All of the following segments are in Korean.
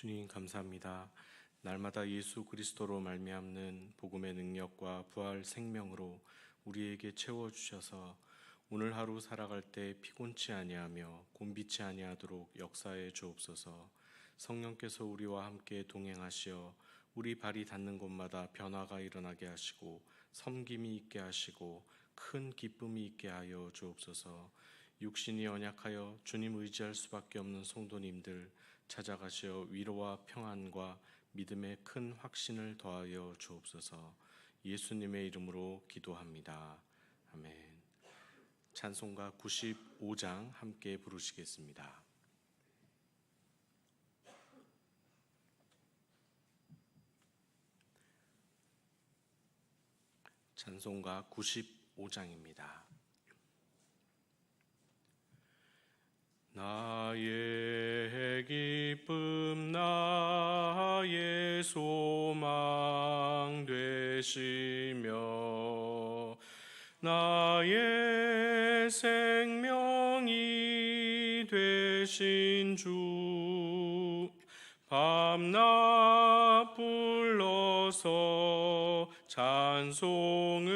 주님 감사합니다. 날마다 예수 그리스도로 말미암는 복음의 능력과 부활 생명으로 우리에게 채워주셔서 오늘 하루 살아갈 때 피곤치 아니하며 곤비치 아니하도록 역사해 주옵소서. 성령께서 우리와 함께 동행하시어 우리 발이 닿는 곳마다 변화가 일어나게 하시고 섬김이 있게 하시고 큰 기쁨이 있게 하여 주옵소서. 육신이 연약하여 주님 의지할 수밖에 없는 성도님들 찾아가시어 위로와 평안과 믿음의 큰 확신을 더하여 주옵소서. 예수님의 이름으로 기도합니다. 아멘. 찬송가 95장 함께 부르시겠습니다. 찬송가 95장입니다. 나의 기쁨 나의 소망 되시며 나의 생명이 되신 주 밤낮 불러서 찬송을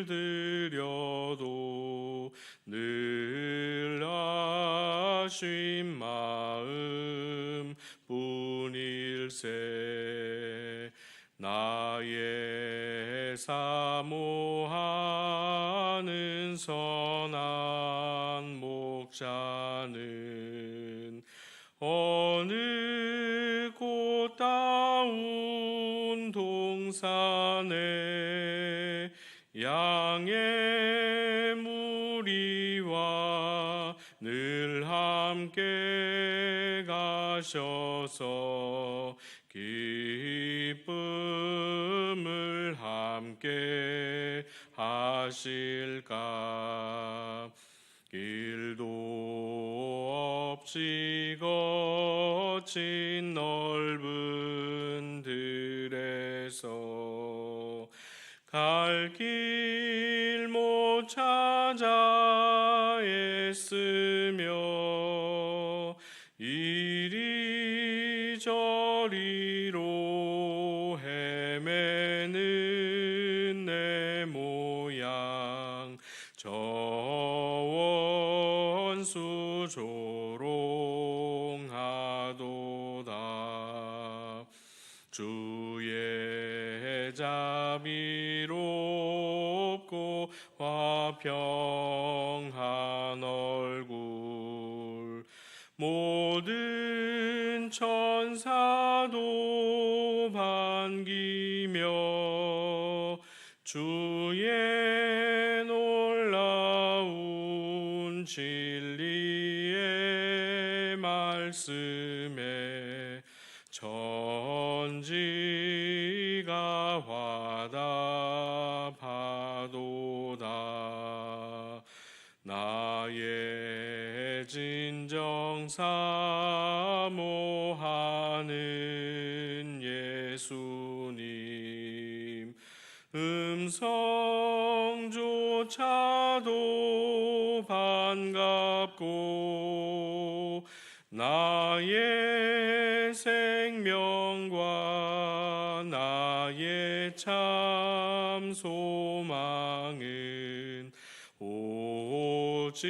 드려도 늘 아쉬운 마음 뿐일세. 나의 사모하는 선한 목자는 어느 꽃다운 동산에 양의 무리와 늘 함께 가셔서 기쁨을 함께 하실까. 길도 없이 거친 넓은 들에서 갈 길 못 찾아 애쓰며 이리저리로 헤매는 내 모양 저 원수 조롱하도다. 주의 자비롭고 화평한 얼굴 모든 천사도 반기며 주의 놀라운 진리의 말씀에 천지가 화답하도다. 나의 진정 사모하는 예수님 음성조차도 반갑고 나의 생명과 나의 참 소망은 오직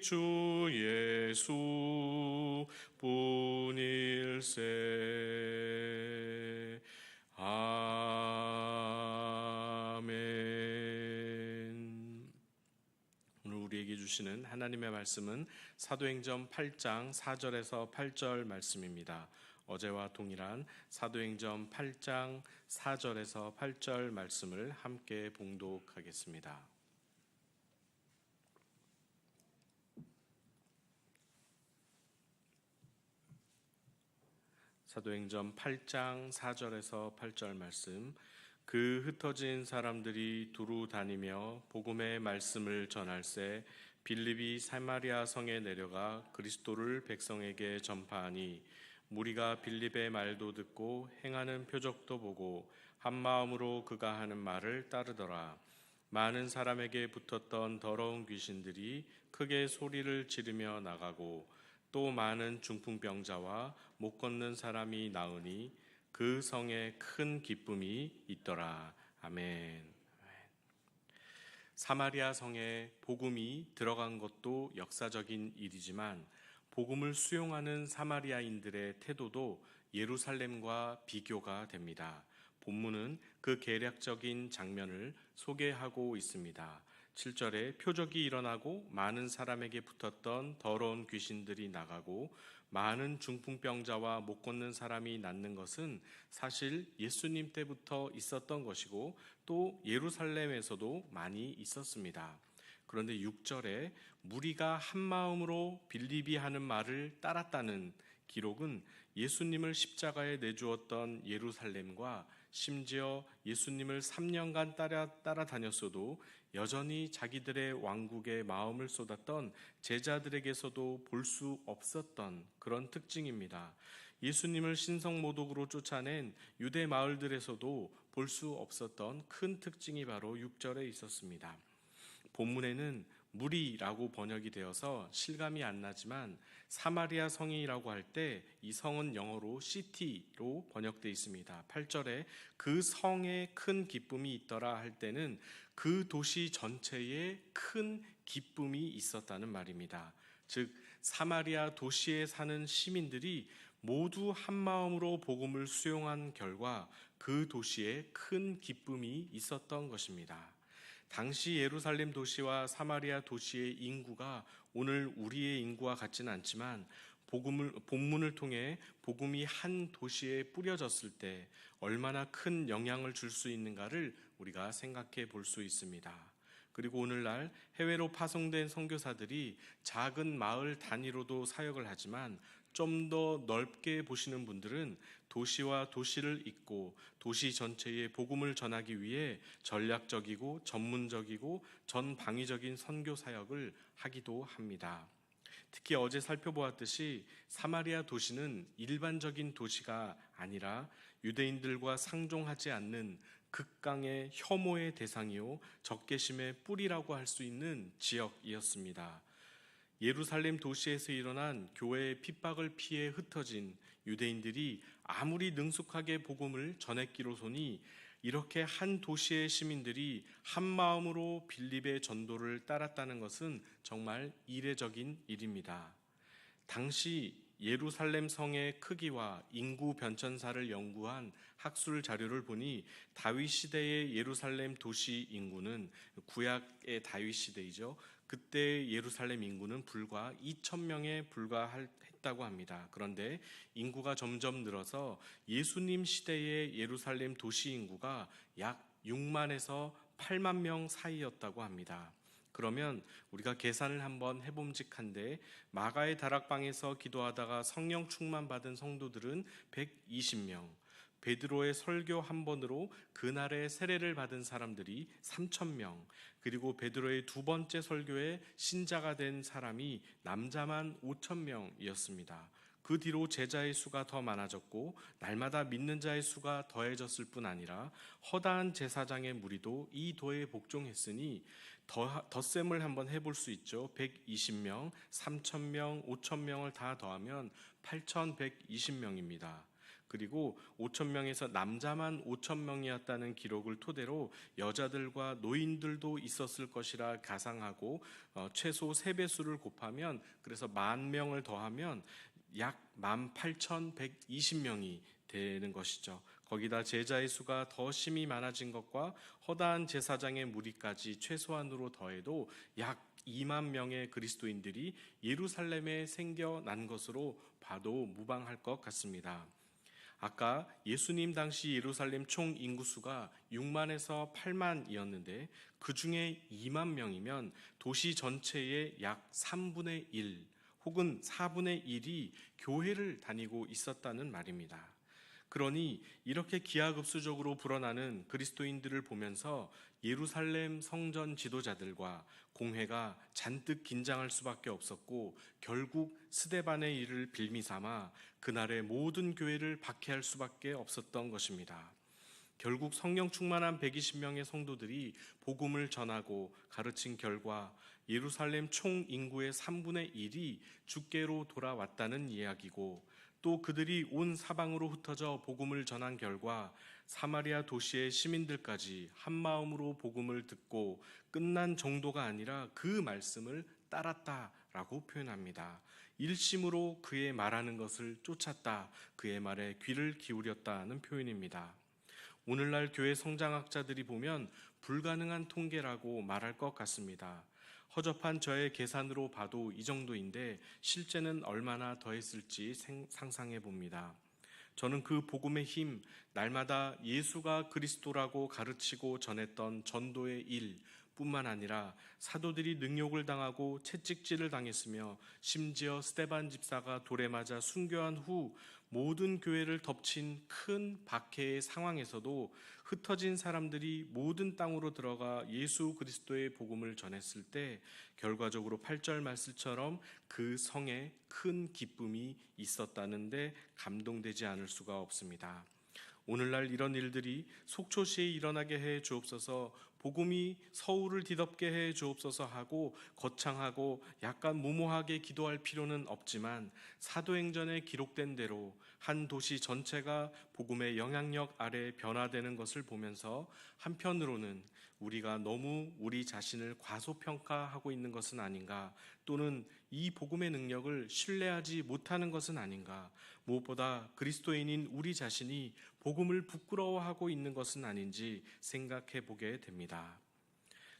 주 예수 뿐일세. 아멘. 오늘 우리에게 주시는 하나님의 말씀은 사도행전 8장 4절에서 8절 말씀입니다. 어제와 동일한 사도행전 8장 4절에서 8절 말씀을 함께 봉독하겠습니다. 사도행전 8장 4절에서 8절 말씀. 그 흩어진 사람들이 두루 다니며 복음의 말씀을 전할새 빌립이 사마리아 성에 내려가 그리스도를 백성에게 전파하니 무리가 빌립의 말도 듣고 행하는 표적도 보고 한 마음으로 그가 하는 말을 따르더라. 많은 사람에게 붙었던 더러운 귀신들이 크게 소리를 지르며 나가고 또 많은 중풍병자와 못 걷는 사람이 나으니 그 성에 큰 기쁨이 있더라. 아멘. 사마리아 성에 복음이 들어간 것도 역사적인 일이지만 복음을 수용하는 사마리아인들의 태도도 예루살렘과 비교가 됩니다. 본문은 그 개략적인 장면을 소개하고 있습니다. 7절에 표적이 일어나고 많은 사람에게 붙었던 더러운 귀신들이 나가고 많은 중풍병자와 못 걷는 사람이 낫는 것은 사실 예수님 때부터 있었던 것이고 또 예루살렘에서도 많이 있었습니다. 그런데 6절에 무리가 한 마음으로 빌립이 하는 말을 따랐다는 기록은 예수님을 십자가에 내주었던 예루살렘과 심지어 예수님을 3년간 따라다녔어도 여전히 자기들의 왕국에 마음을 쏟았던 제자들에게서도 볼 수 없었던 그런 특징입니다. 예수님을 신성모독으로 쫓아낸 유대 마을들에서도 볼 수 없었던 큰 특징이 바로 6절에 있었습니다. 본문에는 무리라고 번역이 되어서 실감이 안 나지만 사마리아 성이라고 할 때 이 성은 영어로 시티로 번역되어 있습니다. 8절에 그 성에 큰 기쁨이 있더라 할 때는 그 도시 전체에 큰 기쁨이 있었다는 말입니다. 즉 사마리아 도시에 사는 시민들이 모두 한 마음으로 복음을 수용한 결과 그 도시에 큰 기쁨이 있었던 것입니다. 당시 예루살렘 도시와 사마리아 도시의 인구가 오늘 우리의 인구와 같지는 않지만 본문을 통해 복음이 한 도시에 뿌려졌을 때 얼마나 큰 영향을 줄 수 있는가를 우리가 생각해 볼 수 있습니다. 그리고 오늘날 해외로 파송된 선교사들이 작은 마을 단위로도 사역을 하지만 좀 더 넓게 보시는 분들은 도시와 도시를 잇고 도시 전체에 복음을 전하기 위해 전략적이고 전문적이고 전방위적인 선교 사역을 하기도 합니다. 특히 어제 살펴보았듯이 사마리아 도시는 일반적인 도시가 아니라 유대인들과 상종하지 않는 극강의 혐오의 대상이요 적개심의 뿌리라고 할 수 있는 지역이었습니다. 예루살렘 도시에서 일어난 교회의 핍박을 피해 흩어진 유대인들이 아무리 능숙하게 복음을 전했기로소니 이렇게 한 도시의 시민들이 한 마음으로 빌립의 전도를 따랐다는 것은 정말 이례적인 일입니다. 당시 예루살렘 성의 크기와 인구 변천사를 연구한 학술 자료를 보니 다윗 시대의 예루살렘 도시 인구는 구약의 다윗 시대이죠. 그때 예루살렘 인구는 불과 2,000명에 불과했다고 합니다. 그런데 인구가 점점 늘어서 예수님 시대의 예루살렘 도시 인구가 약 6만에서 8만 명 사이였다고 합니다. 그러면 우리가 계산을 한번 해봄직한데 마가의 다락방에서 기도하다가 성령 충만 받은 성도들은 120명, 베드로의 설교 한 번으로 그날의 세례를 받은 사람들이 3,000명, 그리고 베드로의 두 번째 설교에 신자가 된 사람이 남자만 5,000명이었습니다. 그 뒤로 제자의 수가 더 많아졌고 날마다 믿는 자의 수가 더해졌을 뿐 아니라 허다한 제사장의 무리도 이 도에 복종했으니 덧셈을 한번 해볼 수 있죠. 120명, 3,000명, 5,000명을 다 더하면 8,120명입니다. 그리고 5,000명에서 남자만 5,000명이었다는 기록을 토대로 여자들과 노인들도 있었을 것이라 가상하고 최소 3배수를 곱하면 그래서 10,000명을 더하면 약 18,120명이 되는 것이죠. 거기다 제자의 수가 더 심히 많아진 것과 허다한 제사장의 무리까지 최소한으로 더해도 약 2만 명의 그리스도인들이 예루살렘에 생겨난 것으로 봐도 무방할 것 같습니다. 아까 예수님 당시 예루살렘 총 인구수가 6만에서 8만이었는데 그 중에 2만 명이면 도시 전체의 약 3분의 1 혹은 4분의 1이 교회를 다니고 있었다는 말입니다. 그러니 이렇게 기하급수적으로 불어나는 그리스도인들을 보면서 예루살렘 성전 지도자들과 공회가 잔뜩 긴장할 수밖에 없었고 결국 스데반의 일을 빌미삼아 그날의 모든 교회를 박해할 수밖에 없었던 것입니다. 결국 성령 충만한 120명의 성도들이 복음을 전하고 가르친 결과 예루살렘 총 인구의 3분의 1이 주께로 돌아왔다는 이야기고, 또 그들이 온 사방으로 흩어져 복음을 전한 결과 사마리아 도시의 시민들까지 한 마음으로 복음을 듣고 끝난 정도가 아니라 그 말씀을 따랐다라고 표현합니다. 일심으로 그의 말하는 것을 쫓았다, 그의 말에 귀를 기울였다는 표현입니다. 오늘날 교회 성장학자들이 보면 불가능한 통계라고 말할 것 같습니다. 허접한 저의 계산으로 봐도 이 정도인데 실제는 얼마나 더했을지 상상해 봅니다. 저는 그 복음의 힘, 날마다 예수가 그리스도라고 가르치고 전했던 전도의 일 뿐만 아니라 사도들이 능욕을 당하고 채찍질을 당했으며 심지어 스데반 집사가 돌에 맞아 순교한 후 모든 교회를 덮친 큰 박해의 상황에서도 흩어진 사람들이 모든 땅으로 들어가 예수 그리스도의 복음을 전했을 때 결과적으로 8절 말씀처럼 그 성에 큰 기쁨이 있었다는데 감동되지 않을 수가 없습니다. 오늘날 이런 일들이 속초시에 일어나게 해 주옵소서, 복음이 서울을 뒤덮게 해 주옵소서 하고 거창하고 약간 무모하게 기도할 필요는 없지만 사도행전에 기록된 대로 한 도시 전체가 복음의 영향력 아래 변화되는 것을 보면서 한편으로는 우리가 너무 우리 자신을 과소평가하고 있는 것은 아닌가, 또는 이 복음의 능력을 신뢰하지 못하는 것은 아닌가, 무엇보다 그리스도인인 우리 자신이 복음을 부끄러워하고 있는 것은 아닌지 생각해 보게 됩니다.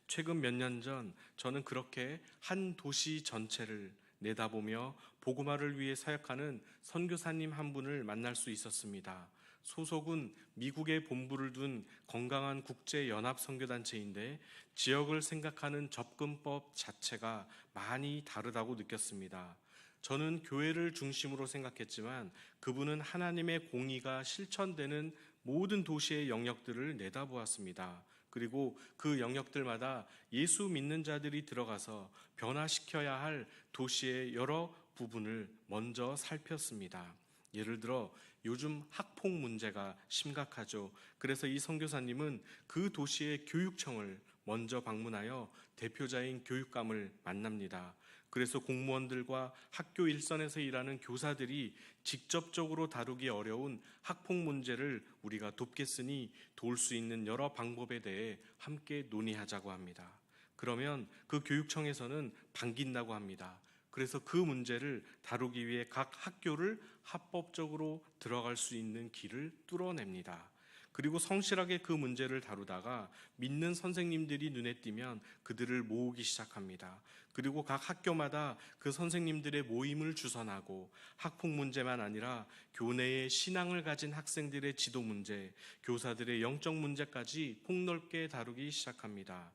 최근 몇 년 전 저는 그렇게 한 도시 전체를 내다보며 복음화를 위해 사역하는 선교사님 한 분을 만날 수 있었습니다. 소속은 미국에 본부를 둔 건강한 국제연합선교단체인데 지역을 생각하는 접근법 자체가 많이 다르다고 느꼈습니다. 저는 교회를 중심으로 생각했지만 그분은 하나님의 공의가 실천되는 모든 도시의 영역들을 내다보았습니다. 그리고 그 영역들마다 예수 믿는 자들이 들어가서 변화시켜야 할 도시의 여러 부분을 먼저 살폈습니다. 예를 들어 요즘 학폭 문제가 심각하죠. 그래서 이 선교사님은 그 도시의 교육청을 먼저 방문하여 대표자인 교육감을 만납니다. 그래서 공무원들과 학교 일선에서 일하는 교사들이 직접적으로 다루기 어려운 학폭 문제를 우리가 돕겠으니 도울 수 있는 여러 방법에 대해 함께 논의하자고 합니다. 그러면 그 교육청에서는 반긴다고 합니다. 그래서 그 문제를 다루기 위해 각 학교를 합법적으로 들어갈 수 있는 길을 뚫어냅니다. 그리고 성실하게 그 문제를 다루다가 믿는 선생님들이 눈에 띄면 그들을 모으기 시작합니다. 그리고 각 학교마다 그 선생님들의 모임을 주선하고 학폭 문제만 아니라 교내에 신앙을 가진 학생들의 지도 문제, 교사들의 영적 문제까지 폭넓게 다루기 시작합니다.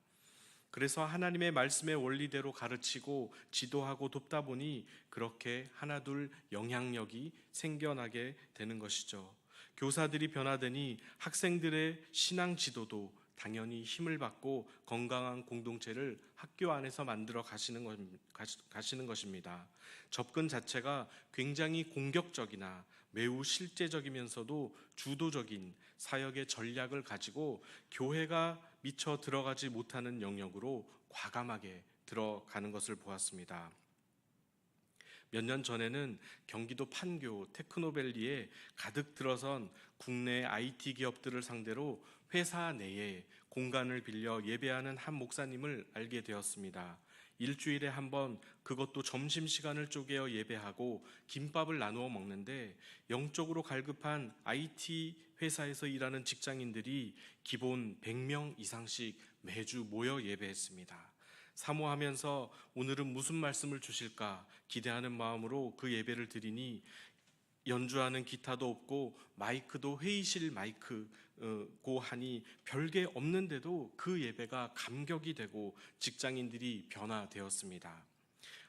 그래서 하나님의 말씀의 원리대로 가르치고 지도하고 돕다 보니 그렇게 하나둘 영향력이 생겨나게 되는 것이죠. 교사들이 변화되니 학생들의 신앙 지도도 당연히 힘을 받고 건강한 공동체를 학교 안에서 만들어 가시는 것입니다. 접근 자체가 굉장히 공격적이나 매우 실제적이면서도 주도적인 사역의 전략을 가지고 교회가 미처 들어가지 못하는 영역으로 과감하게 들어가는 것을 보았습니다. 몇 년 전에는 경기도 판교 테크노밸리에 가득 들어선 국내 IT 기업들을 상대로 회사 내에 공간을 빌려 예배하는 한 목사님을 알게 되었습니다. 일주일에 한 번, 그것도 점심시간을 쪼개어 예배하고 김밥을 나누어 먹는데 영적으로 갈급한 IT 회사에서 일하는 직장인들이 기본 100명 이상씩 매주 모여 예배했습니다. 사모하면서 오늘은 무슨 말씀을 주실까 기대하는 마음으로 그 예배를 드리니 연주하는 기타도 없고 마이크도 회의실 마이크고 하니 별게 없는데도 그 예배가 감격이 되고 직장인들이 변화되었습니다.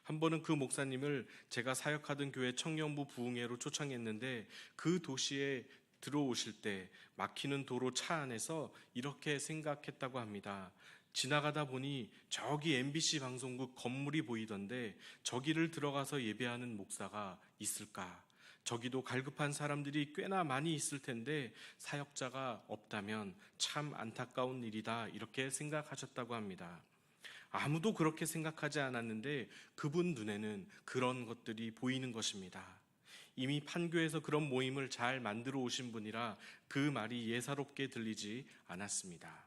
한 번은 그 목사님을 제가 사역하던 교회 청년부 부흥회로 초청했는데 그 도시에 들어오실 때 막히는 도로 차 안에서 이렇게 생각했다고 합니다. 지나가다 보니 저기 MBC 방송국 건물이 보이던데 저기를 들어가서 예배하는 목사가 있을까? 저기도 갈급한 사람들이 꽤나 많이 있을 텐데 사역자가 없다면 참 안타까운 일이다, 이렇게 생각하셨다고 합니다. 아무도 그렇게 생각하지 않았는데 그분 눈에는 그런 것들이 보이는 것입니다. 이미 판교에서 그런 모임을 잘 만들어 오신 분이라 그 말이 예사롭게 들리지 않았습니다.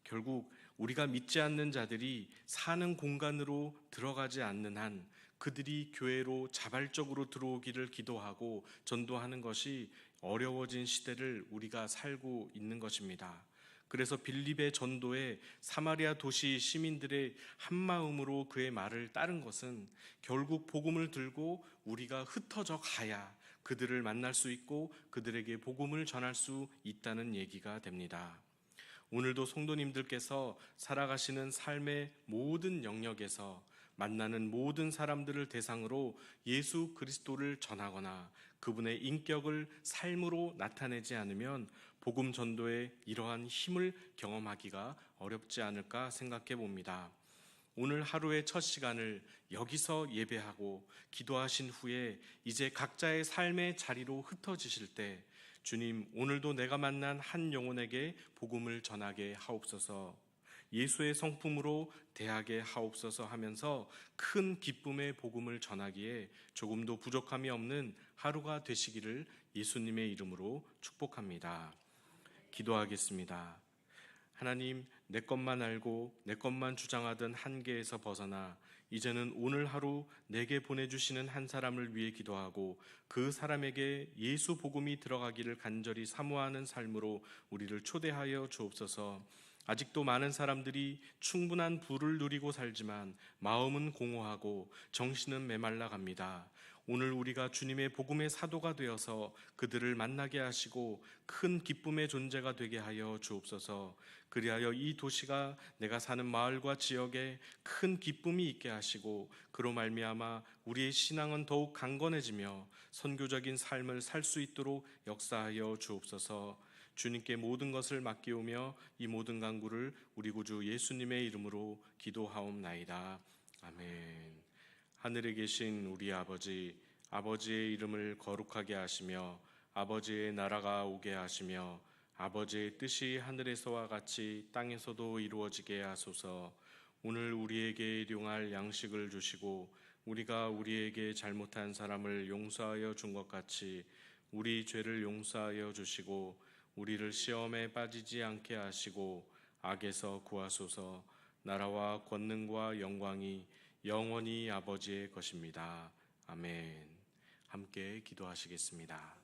결국 우리가 믿지 않는 자들이 사는 공간으로 들어가지 않는 한 그들이 교회로 자발적으로 들어오기를 기도하고 전도하는 것이 어려워진 시대를 우리가 살고 있는 것입니다. 그래서 빌립의 전도에 사마리아 도시 시민들의 한마음으로 그의 말을 따른 것은 결국 복음을 들고 우리가 흩어져 가야 그들을 만날 수 있고 그들에게 복음을 전할 수 있다는 얘기가 됩니다. 오늘도 성도님들께서 살아가시는 삶의 모든 영역에서 만나는 모든 사람들을 대상으로 예수 그리스도를 전하거나 그분의 인격을 삶으로 나타내지 않으면 복음 전도의 이러한 힘을 경험하기가 어렵지 않을까 생각해 봅니다. 오늘 하루의 첫 시간을 여기서 예배하고 기도하신 후에 이제 각자의 삶의 자리로 흩어지실 때 주님, 오늘도 내가 만난 한 영혼에게 복음을 전하게 하옵소서, 예수의 성품으로 대하게 하옵소서 하면서 큰 기쁨의 복음을 전하기에 조금도 부족함이 없는 하루가 되시기를 예수님의 이름으로 축복합니다. 기도하겠습니다. 하나님, 내 것만 알고 내 것만 주장하던 한계에서 벗어나 이제는 오늘 하루 내게 보내주시는 한 사람을 위해 기도하고 그 사람에게 예수 복음이 들어가기를 간절히 사모하는 삶으로 우리를 초대하여 주옵소서. 아직도 많은 사람들이 충분한 부를 누리고 살지만 마음은 공허하고 정신은 메말라 갑니다. 오늘 우리가 주님의 복음의 사도가 되어서 그들을 만나게 하시고 큰 기쁨의 존재가 되게 하여 주옵소서. 그리하여 이 도시가 내가 사는 마을과 지역에 큰 기쁨이 있게 하시고 그로 말미암아 우리의 신앙은 더욱 강건해지며 선교적인 삶을 살 수 있도록 역사하여 주옵소서. 주님께 모든 것을 맡기오며 이 모든 간구를 우리 구주 예수님의 이름으로 기도하옵나이다. 아멘. 하늘에 계신 우리 아버지, 아버지의 이름을 거룩하게 하시며 아버지의 나라가 오게 하시며 아버지의 뜻이 하늘에서와 같이 땅에서도 이루어지게 하소서. 오늘 우리에게 일용할 양식을 주시고 우리가 우리에게 잘못한 사람을 용서하여 준 것 같이 우리 죄를 용서하여 주시고 우리를 시험에 빠지지 않게 하시고 악에서 구하소서. 나라와 권능과 영광이 영원히 아버지의 것입니다. 아멘. 함께 기도하시겠습니다.